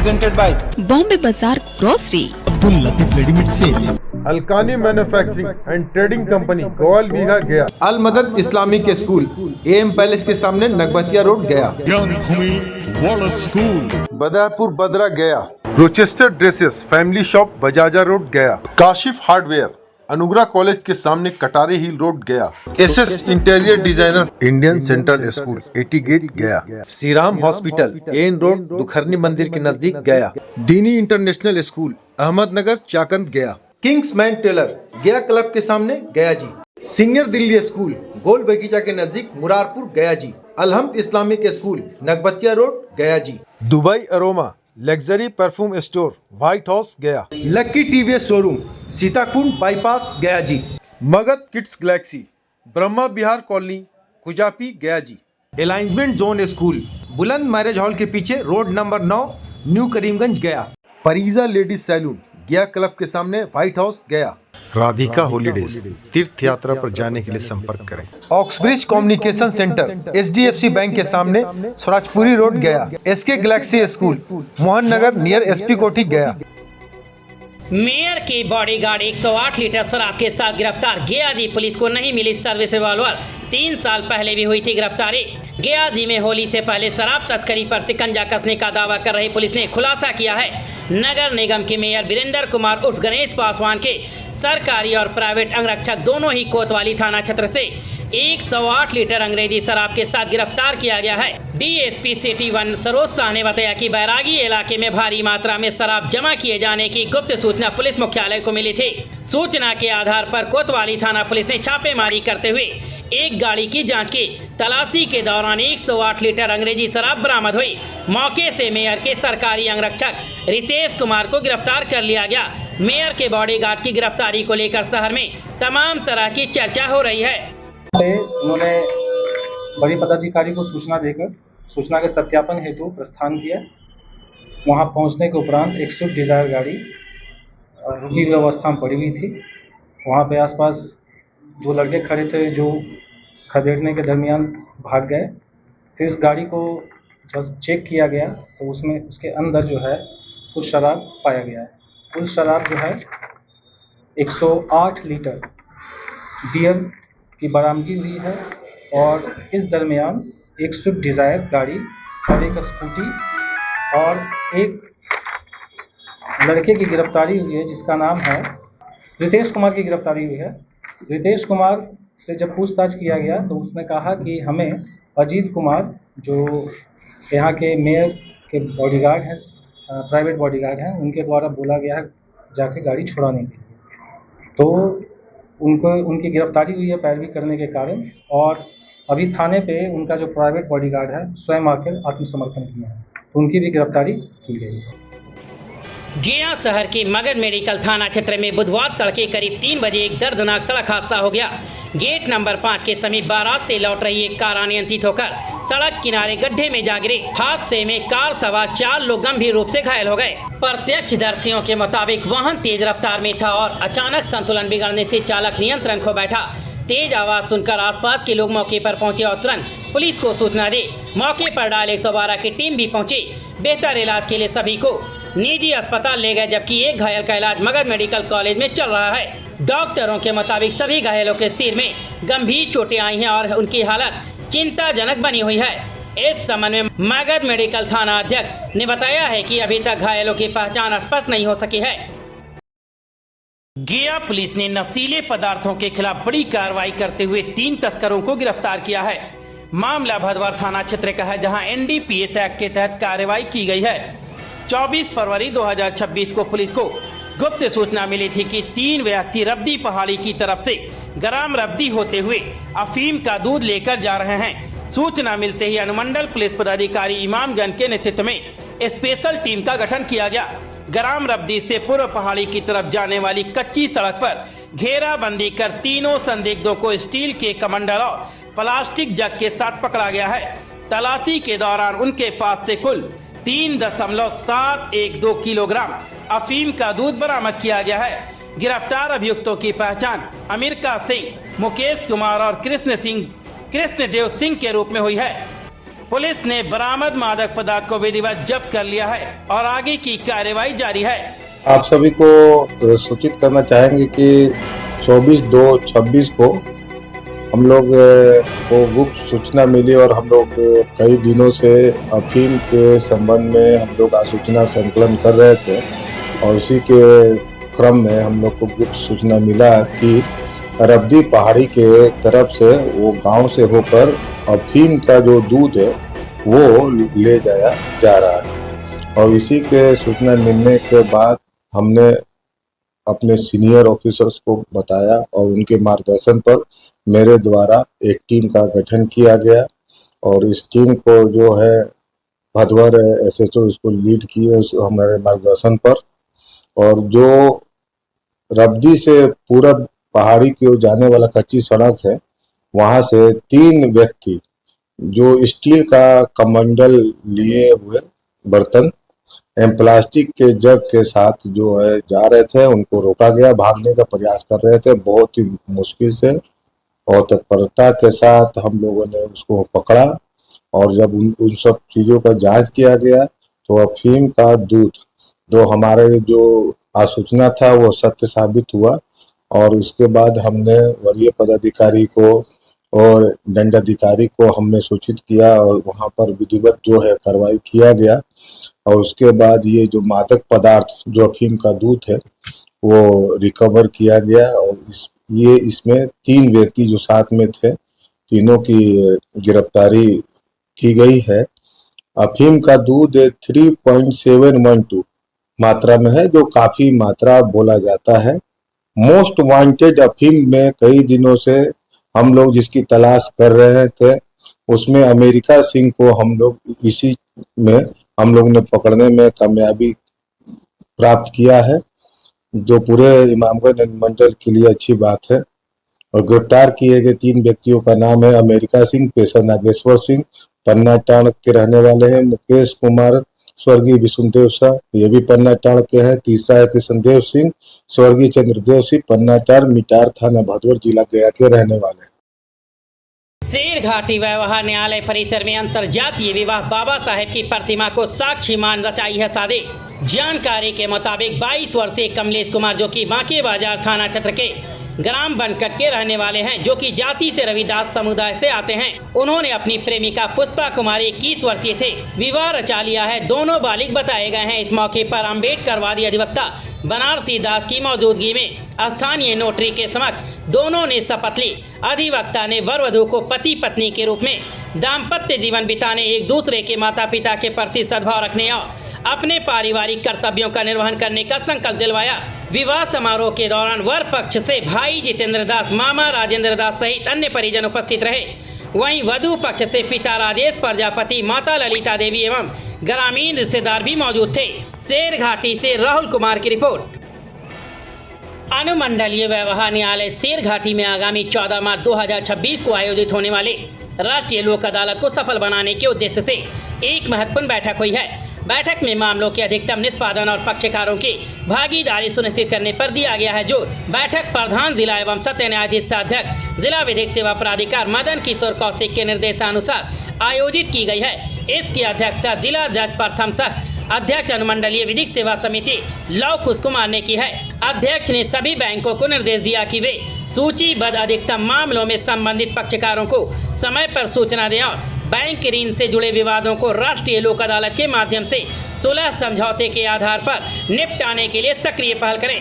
presented by Bombay Bazaar Grocery, Abdul Latif readymade sale, Alkani manufacturing and trading company Gowal Bigha Gaya. Al मदद Islamic school M palace के सामने नगबतिया road गया। ज्ञान भूमि वाला स्कूल, बदापुर बदरा गया। Rochester dresses family shop Bajaja road गया। काशिफ हार्डवेयर अनुग्रह कॉलेज के सामने कटारी हिल रोड गया। SS interior designer Indian central school 80 gate गया। Shriram hospital N road Dukharni मंदिर के नजदीक गया। दीनी इंटरनेशनल स्कूल अहमदनगर चाकंद गया। किंग्समैन टेलर गया क्लब के सामने गया जी। सीनियर दिल्ली स्कूल गोल बगीचा के नजदीक Murarpur Gaya ji. Alhamd Islamic school Nagbatiya road Gaya ji. Dubai aroma luxury perfume store White House Gaya. Lucky TVS showroom Sitakund bypass Gaya ji. Magadh kids galaxy Brahma Bihar colony Kujapi Gaya ji. अलाइंसमेंट zone school Buland marriage hall के पीछे road number 9 new Karimganj Gaya. Fariza ladies salon Gaya club के सामने व्हाइट हाउस गया। Radhika holidays तीर्थ यात्रा पर जाने के लिए संपर्क करें। Oxbridge communication centre HDFC bank के सामने स्वराजपुरी रोड गया। SK Galaxy school Mohan Nagar near SP कोठी गया। मेयर की बॉडीगार्ड 108 लीटर शराब के साथ गिरफ्तार। गयाजी पुलिस को नहीं मिली सर्विस रिवॉल्वर। 3 साल पहले भी हुई थी गिरफ्तारी। गयाजी में होली से पहले शराब तस्करी पर शिकंजा कसने का दावा कर रही पुलिस ने खुलासा किया है। नगर निगम के मेयर वीरेंद्र कुमार उर्फ गणेश पासवान के सरकारी और प्राइवेट अंगरक्षक दोनों ही कोतवाली थाना क्षेत्र से 108 लीटर अंग्रेजी शराब के साथ गिरफ्तार किया गया है। डीएसपी सिटी 1 सरोज शाह ने बताया कि बैरागी इलाके में भारी मात्रा में शराब जमा किए जाने की गुप्त सूचना पुलिस मुख्यालय को मिली थी। सूचना के आधार पर कोतवाली थाना पुलिस ने छापेमारी करते हुए एक गाड़ी की जांच की। तलाशी के दौरान 108 लीटर अंग्रेजी शराब बरामद हुई। मौके से मेयर के सरकारी अंगरक्षक रितेश कुमार को गिरफ्तार कर लिया गया। मेयर के बॉडीगार्ड की गिरफ्तारी को लेकर शहर में तमाम तरह की चर्चा हो रही है। उन्होंने बड़ी पदाधिकारी को सूचना देकर सूचना के सत्यापन हेतु प्रस्थान किया। वहां पहुंचने के उपरांत एक स्विफ्ट डिजायर गाड़ी रुकी हुई अवस्था में पड़ी हुई थी। वहां पे आसपास 2 लड़के खड़े थे जो खदेड़ने के दरमियान भाग गए। फिर उस गाड़ी को जब चेक किया गया तो उसमें उसके अंदर जो है कुछ शराब पाया गया है। कुल शराब जो है 108 लीटर बियर की बरामदगी हुई है और इस दरमियान एक स्विफ्ट डिज़ायर गाड़ी और एक स्कूटी और एक लड़के की गिरफ्तारी हुई है जिसका नाम है रितेश कुमार की गिरफ्तारी हुई है। रितेश कुमार से जब पूछताछ किया गया तो उसने कहा कि हमें अजीत कुमार जो यहाँ के मेयर के बॉडीगार्ड हैं, प्राइवेट बॉडीगार्ड हैं, उनके द्वारा बोला गया है जाके गाड़ी छुड़ाने के लिए। तो उनकी गिरफ्तारी हुई है पैरवी करने के कारण और अभी थाने पे उनका जो प्राइवेट बॉडीगार्ड है स्वयं आकर आत्मसमर्पण किया है, तो उनकी भी गिरफ्तारी की गई है। गया शहर के मगध मेडिकल थाना क्षेत्र में बुधवार तड़के करीब 3 बजे एक दर्दनाक सड़क हादसा हो गया। गेट नंबर 5 के समीप बारात से लौट रही एक कार अनियंत्रित होकर सड़क किनारे गड्ढे में जा गिरी। हादसे में कार सवार 4 लोग गंभीर रूप से घायल हो गए। प्रत्यक्षदर्शियों के मुताबिक वाहन तेज रफ्तार में था और अचानक संतुलन बिगड़ने से चालक नियंत्रण खो बैठा। तेज आवाज सुनकर आसपास के लोग मौके पर पहुंचे और तुरंत पुलिस को सूचना दी। मौके पर डायल 112 की टीम भी पहुंची। बेहतर इलाज के लिए सभी को निजी अस्पताल ले गए, जबकि एक घायल का इलाज मगध मेडिकल कॉलेज में चल रहा है। डॉक्टरों के मुताबिक सभी घायलों के सिर में गंभीर चोटें आई हैं और उनकी हालत चिंताजनक बनी हुई है। इस संबंध में मगध मेडिकल थाना अध्यक्ष ने बताया है कि अभी तक घायलों की पहचान स्पष्ट नहीं हो सकी है। गया पुलिस ने नशीले पदार्थों के खिलाफ बड़ी कार्रवाई करते हुए 3 तस्करों को गिरफ्तार किया है। मामला भदवार थाना क्षेत्र का है, जहां एनडीपीएस एक्ट के तहत कार्रवाई की गई है। 24 फरवरी 2026 को पुलिस को गुप्त सूचना मिली थी कि 3 व्यक्ति रब्दी पहाड़ी की तरफ से ग्राम रब्दी होते हुए अफीम का दूध लेकर जा रहे हैं। सूचना मिलते ही अनुमंडल पुलिस पदाधिकारी इमामगंज के नेतृत्व में स्पेशल टीम का गठन किया गया। ग्राम रब्दी से पूर्व पहाड़ी की तरफ जाने वाली कच्ची सड़क पर घेराबंदी कर तीनों संदिग्धों को स्टील के कमंडल और प्लास्टिक जग के साथ पकड़ा गया है। तलाशी के दौरान उनके पास से कुल 3.712 किलोग्राम अफीम का दूध बरामद किया गया है। गिरफ्तार अभियुक्तों की पहचान अमेरिका सिंह, मुकेश कुमार और कृष्णदेव सिंह के रूप में हुई है। पुलिस ने बरामद मादक पदार्थ को विधिवत जब्त कर लिया है और आगे की कार्यवाही जारी है। आप सभी को सूचित करना चाहेंगे कि 24/2/26 को हम लोग को गुप्त सूचना मिली और हम लोग कई दिनों से अफीम के संबंध में हम लोग आसूचना संकलन कर रहे थे और उसी के क्रम में हम लोग को गुप्त सूचना मिला कि रब्दी पहाड़ी के तरफ से वो गांव से होकर अफीम का जो दूध है वो ले जाया जा रहा है। और इसी के सूचना मिलने के बाद हमने अपने सीनियर ऑफिसर्स को बताया और उनके मार्गदर्शन पर मेरे द्वारा एक टीम का गठन किया गया और इस टीम को जो है भदवर SHO इसको लीड किए हमारे मार्गदर्शन पर। और जो रब्दी से पूरब पहाड़ी की ओर जाने वाला कच्ची सड़क है वहां से 3 व्यक्ति जो स्टील का कमंडल लिए हुए बर्तन प्लास्टिक के जग के साथ जो है जा रहे थे, उनको रोका गया। भागने का प्रयास कर रहे थे, बहुत ही मुश्किल से और तत्परता के साथ हम लोगों ने उसको पकड़ा और जब उन सब चीज़ों का जांच किया गया तो अफीम का दूध जो हमारे जो आसूचना था वो सत्य साबित हुआ। और इसके बाद हमने वरीय पदाधिकारी को और दंडाधिकारी को हमने सूचित किया और वहां पर विधिवत जो है कार्रवाई किया गया। और उसके बाद ये जो मादक पदार्थ जो अफीम का दूध है वो रिकवर किया गया और इसमें 3 व्यक्ति जो साथ में थे, तीनों की गिरफ्तारी की गई है। अफीम का दूध 3.712 मात्रा में है, जो काफी मात्रा बोला जाता है। मोस्ट वांटेड अफीम में कई दिनों से हम लोग जिसकी तलाश कर रहे थे उसमें अमेरिका सिंह को हम लोग इसी में हम लोग ने पकड़ने में कामयाबी प्राप्त किया है, जो पूरे इमामगंज मंडल के लिए अच्छी बात है। और गिरफ्तार किए गए 3 व्यक्तियों का नाम है अमेरिका सिंह, पेशा नागेश्वर सिंह, पन्ना टाण के रहने वाले हैं। मुकेश कुमार स्वर्गीय विष्णुदेव शाह, ये भी पन्ना टाण के हैं। तीसरा है कृष्णदेव सिंह स्वर्गीय चंद्रदेव सिंह, पन्ना टाण मिटार थाना भदवर जिला गया के रहने वाले हैं। शेरघाटी व्यवहार न्यायालय परिसर में अंतरजातीय विवाह बाबा साहेब की प्रतिमा को साक्षी मान रचाई है सादे। जानकारी के मुताबिक 22 वर्षीय कमलेश कुमार जो कि बांके बाजार थाना क्षेत्र के ग्राम बनकट के रहने वाले हैं, जो कि जाति से रविदास समुदाय से आते हैं, उन्होंने अपनी प्रेमिका पुष्पा कुमारी 21 वर्षीय से विवाह रचा लिया है। दोनों बालिग बताए गए हैं। इस मौके पर अम्बेडकरवादी अधिवक्ता बनारसी दास की मौजूदगी में स्थानीय नोटरी के समक्ष दोनों ने शपथ ली। अधिवक्ता ने वर वधू को पति पत्नी के रूप में दाम्पत्य जीवन बिताने, एक दूसरे के माता पिता के प्रति सद्भाव रखने और अपने पारिवारिक कर्तव्यों का निर्वहन करने का संकल्प दिलवाया। विवाह समारोह के दौरान वर पक्ष से भाई जितेंद्र दास, मामा राजेंद्र दास सहित अन्य परिजन उपस्थित रहे। वहीं वधु पक्ष से पिता राजेश प्रजापति, माता ललिता देवी एवं ग्रामीण रिश्तेदार भी मौजूद थे। शेरघाटी से राहुल कुमार की रिपोर्ट। अनुमंडलीय व्यवहार न्यायालय शेरघाटी में आगामी 14 मार्च 2026 को आयोजित होने वाले राष्ट्रीय लोक अदालत को सफल बनाने के उद्देश्य से एक महत्वपूर्ण बैठक हुई है। बैठक में मामलों के अधिकतम निष्पादन और पक्षकारों की भागीदारी सुनिश्चित करने पर दिया गया है जोर। बैठक प्रधान जिला एवं सत्र न्यायाधीश अध्यक्ष जिला विधिक सेवा प्राधिकार मदन किशोर कौशिक के निर्देशानुसार आयोजित की गई है। इसकी अध्यक्षता जिला जज प्रथम सह अध्यक्ष अनुमंडलीय विधिक सेवा समिति लव कुश कुमार ने की है। अध्यक्ष ने सभी बैंकों को निर्देश दिया कि वे सूचीबद्ध अधिकतम मामलों में संबंधित पक्षकारों को समय पर सूचना दें और बैंक ऋण से जुड़े विवादों को राष्ट्रीय लोक अदालत के माध्यम से सुलह समझौते के आधार पर निपटाने के लिए सक्रिय पहल करें।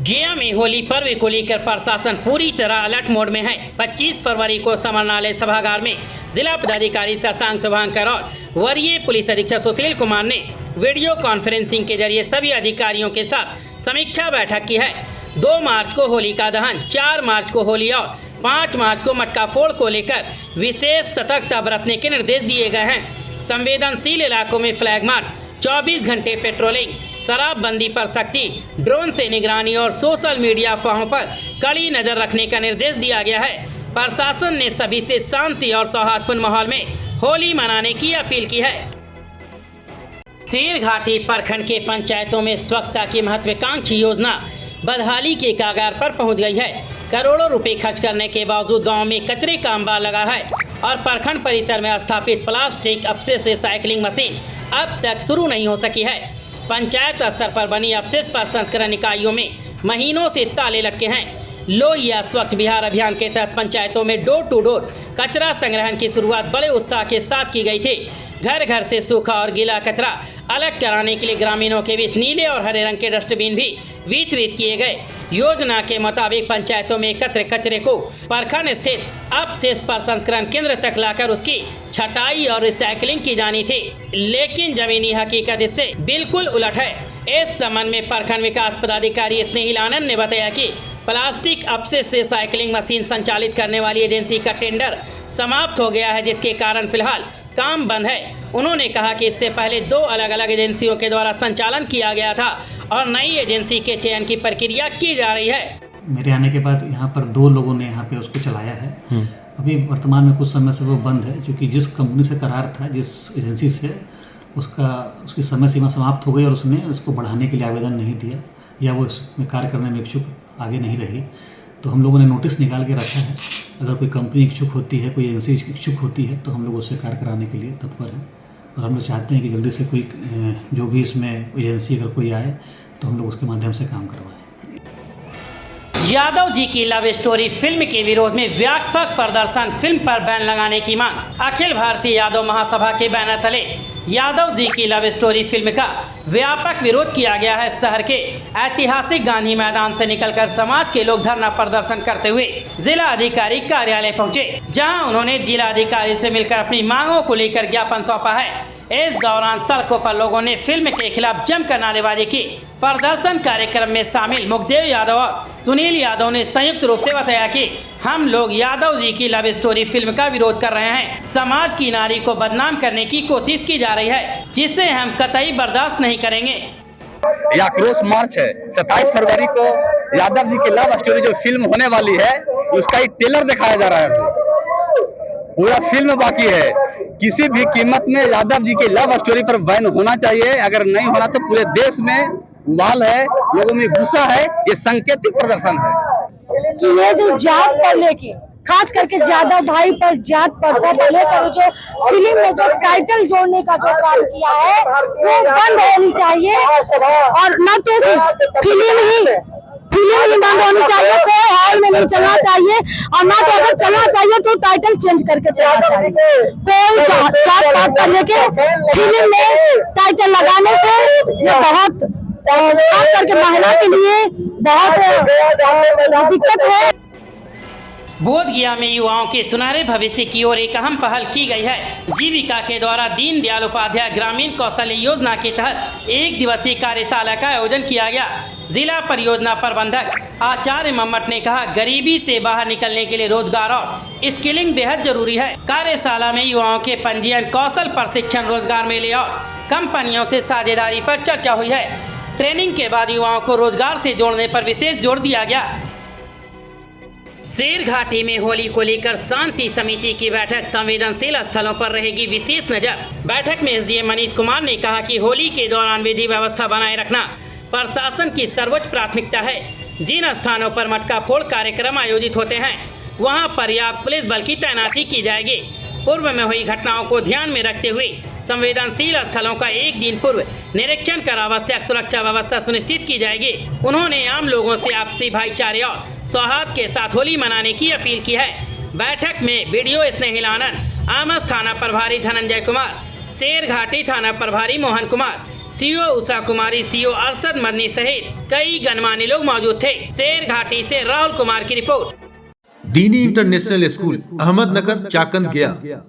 गया में होली पर्व को लेकर प्रशासन पूरी तरह अलर्ट मोड में है। 25 फरवरी को समरनालय सभागार में जिला पदाधिकारी शशांक शुभांकर और वरीय पुलिस अधीक्षक सुशील कुमार ने वीडियो कॉन्फ्रेंसिंग के जरिए सभी अधिकारियों के साथ समीक्षा बैठक की है। 2 मार्च को होली का दहन, 4 मार्च को होली और 5 मार्च को मटका फोड़ को लेकर विशेष सतर्कता बरतने के निर्देश दिए गए हैं। संवेदनशील इलाकों में फ्लैग मार्च, 24 घंटे पेट्रोलिंग, शराबबंदी पर सख्ती, ड्रोन से निगरानी और सोशल मीडिया अफवाहों पर कड़ी नजर रखने का निर्देश दिया गया है। प्रशासन ने सभी से शांति और सौहार्दपूर्ण माहौल में होली मनाने की अपील की है। शेरघाटी प्रखंड के पंचायतों में स्वच्छता की महत्वाकांक्षी योजना बदहाली के कागार पर पहुंच गई है। करोड़ों रुपए खर्च करने के बावजूद गांव में कचरे का अंबार लगा है और प्रखंड परिसर में स्थापित प्लास्टिक अपशिष्ट रिसाइकलिंग मशीन अब तक शुरू नहीं हो सकी है। पंचायत स्तर पर बनी अपशिष्ट प्रसंस्करण इकाइयों में महीनों से ताले लटके हैं। लोहिया स्वच्छ बिहार अभियान के तहत पंचायतों में डोर टू डोर कचरा संग्रहण की शुरुआत बड़े उत्साह के साथ की गई थी। घर घर से सूखा और गीला कचरा अलग कराने के लिए ग्रामीणों के बीच नीले और हरे रंग के डस्टबिन भी वितरित किए गए। योजना के मुताबिक पंचायतों में एकत्र कचरे को प्रखंड स्थित अपशिष्ट प्रसंस्करण केंद्र तक लाकर उसकी छटाई और रिसाइकलिंग की जानी थी, लेकिन जमीनी हकीकत इससे बिल्कुल उलट है। इस संबंध में प्रखंड विकास पदाधिकारी स्नेहिल आनंद ने बताया कि प्लास्टिक अपशिष्ट रिसाइकलिंग मशीन संचालित करने वाली एजेंसी का टेंडर समाप्त हो गया है, जिसके कारण फिलहाल काम बंद है। उन्होंने कहा कि इससे पहले 2 अलग अलग एजेंसियों के द्वारा संचालन किया गया था और नई एजेंसी के चयन की प्रक्रिया की जा रही है। मेरे आने के बाद यहाँ पर 2 लोगों ने यहाँ पे उसको चलाया है। अभी वर्तमान में कुछ समय से वो बंद है, क्योंकि जिस कंपनी से करार था, जिस एजेंसी से, उसकी समय सीमा समाप्त हो गई और उसने उसको बढ़ाने के लिए आवेदन नहीं दिया या वो इसमें कार्य करने में इच्छुक आगे नहीं रही। तो हम लोगों ने नोटिस निकाल के रखा है, अगर कोई कंपनी इच्छुक होती है, कोई एजेंसी इच्छुक होती है, तो हम लोग उससे कार्य कराने के लिए तत्पर हैं। और हम लोग चाहते हैं कि जल्दी से कोई जो भी इसमें एजेंसी अगर कोई आए तो हम लोग उसके माध्यम से काम करवाएं। यादव जी की लव स्टोरी फिल्म के विरोध में व्यापक प्रदर्शन, फिल्म पर बैन लगाने की मांग। अखिल भारतीय यादव महासभा के बैनर तले यादव जी की लव स्टोरी फिल्म का व्यापक विरोध किया गया है। शहर के ऐतिहासिक गांधी मैदान से निकलकर समाज के लोग धरना प्रदर्शन करते हुए जिला अधिकारी कार्यालय पहुंचे, जहां उन्होंने जिला अधिकारी से मिलकर अपनी मांगों को लेकर ज्ञापन सौंपा है। इस दौरान सड़कों पर लोगों ने फिल्म के खिलाफ जमकर नारेबाजी की। प्रदर्शन कार्यक्रम में शामिल मुखदेव यादव और सुनील यादव ने संयुक्त रूप से बताया कि हम लोग यादव जी की लव स्टोरी फिल्म का विरोध कर रहे हैं। समाज की नारी को बदनाम करने की कोशिश की जा रही है, जिसे हम कतई बर्दाश्त नहीं करेंगे। यह आक्रोश मार्च है। 27 फरवरी को यादव जी की लव स्टोरी जो फिल्म होने वाली है, उसका एक ट्रेलर दिखाया जा रहा है। पूरा फिल्म बाकी है। किसी भी कीमत में यादव जी की लव स्टोरी पर बैन होना चाहिए। अगर नहीं होना तो पूरे देश में उबाल है, लोगों में गुस्सा है। ये सांकेतिक प्रदर्शन है कि ये जो जात पर लेके, खास करके यादव भाई पर जात पर लेकर जो फिल्म में जो टाइटल जोड़ने का जो काम किया है वो बंद होनी चाहिए। और न तो फिल्म ही बंद होनी चाहिए, कोई हॉल में नहीं चलना चाहिए, और ना तो अगर चलना चाहिए तो टाइटल चेंज करके चलना चाहिए। कोई जात पात कर लेके फिल्म में टाइटल लगाने से ये बहुत, खास करके महिला के लिए बहुत दिक्कत है। बोध गया में युवाओं के सुनहरे भविष्य की ओर एक अहम पहल की गई है। जीविका के द्वारा दीनदयाल उपाध्याय ग्रामीण कौशल्य योजना के तहत 1 दिवसीय कार्यशाला का आयोजन किया गया। जिला परियोजना प्रबंधक आचार्य मम्मट ने कहा, गरीबी से बाहर निकलने के लिए रोजगार और स्किलिंग बेहद जरूरी है। कार्यशाला में युवाओं के पंजीयन, कौशल प्रशिक्षण, रोजगार मेले और कंपनियों से साझेदारी पर चर्चा हुई है। ट्रेनिंग के बाद युवाओं को रोजगार से जोड़ने पर विशेष जोर दिया गया। शेर घाटी में होली को लेकर शांति समिति की बैठक, संवेदनशील स्थलों पर रहेगी विशेष नजर। बैठक में एसडीएम मनीष कुमार ने कहा कि होली के दौरान विधि व्यवस्था बनाए रखना प्रशासन की सर्वोच्च प्राथमिकता है। जिन स्थानों पर मटका फोड़ कार्यक्रम आयोजित होते हैं, वहां पर्याप्त पुलिस बल की तैनाती की जाएगी। पूर्व में हुई घटनाओं को ध्यान में रखते हुए संवेदनशील स्थलों का 1 दिन पूर्व निरीक्षण कर आवश्यक सुरक्षा व्यवस्था सुनिश्चित की जाएगी। उन्होंने आम लोगों से आपसी भाईचारे और सौहार्द के साथ होली मनाने की अपील की है। बैठक में बीडीओ स्नेहिल आनंद, आमस थाना प्रभारी धनंजय कुमार, शेर घाटी थाना प्रभारी मोहन कुमार, सीओ उषा कुमारी, सीओ अरशद मदनी सहित कई गणमान्य लोग मौजूद थे। शेर घाटी से राहुल कुमार की रिपोर्ट। दीनी इंटरनेशनल स्कूल अहमदनगर चाकंद गया।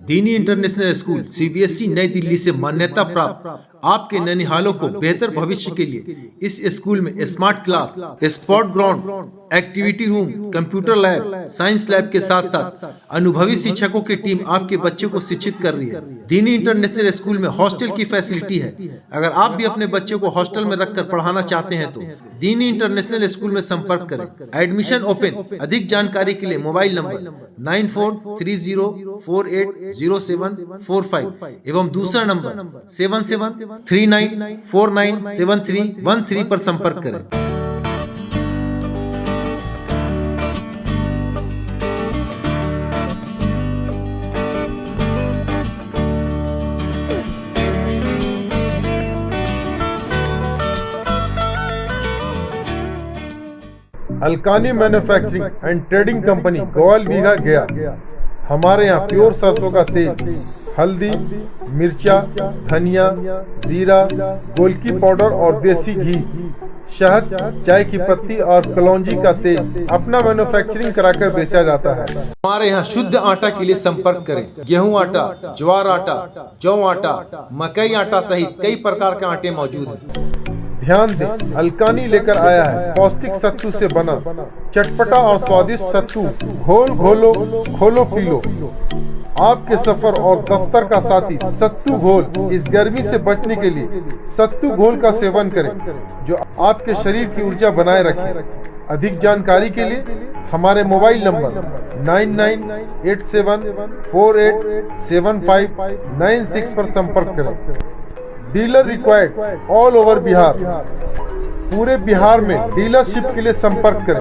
दीनी इंटरनेशनल स्कूल सीबीएसई नई दिल्ली से मान्यता प्राप्त आपके ननिहालों को बेहतर भविष्य के लिए इस स्कूल में smart class, sport ground, activity room, computer lab, science lab के साथ साथ अनुभवी शिक्षकों की टीम आपके बच्चों को शिक्षित कर रही है। दीनी इंटरनेशनल स्कूल में हॉस्टल की फैसिलिटी है। अगर आप भी अपने बच्चों को हॉस्टल में रखकर पढ़ाना चाहते हैं तो दीनी इंटरनेशनल स्कूल में संपर्क करें। Admission open. अधिक जानकारी के लिए मोबाइल नंबर 9430480745 एवं दूसरा नंबर 7739497313 पर संपर्क करें। Alkani manufacturing and trading company Goyal Bigha Gaya. हमारे यहाँ प्योर सरसों का तेल, हल्दी, मिर्चा, धनिया, जीरा, गोलकी पाउडर और देसी घी, शहद, चाय की पत्ती और कलौंजी का तेल अपना मैन्युफैक्चरिंग कराकर बेचा जाता है। हमारे यहाँ शुद्ध आटा के लिए संपर्क करें। गेहूं आटा, ज्वार आटा, जौ आटा, मकई आटा सहित कई प्रकार के आटे मौजूद हैं। ध्यान दें, अलकानी लेकर आया है पौष्टिक सत्तू से बना चटपटा और स्वादिष्ट सत्तू। घोल घोलो, खोलो पी लो। आपके सफर और दफ्तर का साथी सत्तू घोल। इस गर्मी से बचने के लिए सत्तू घोल का सेवन करें जो आपके शरीर की ऊर्जा बनाए रखे। अधिक जानकारी के लिए हमारे मोबाइल नंबर 9987487596 पर संपर्क करें। Dealer required all over Bihar. पूरे बिहार में डीलरशिप के लिए संपर्क करें।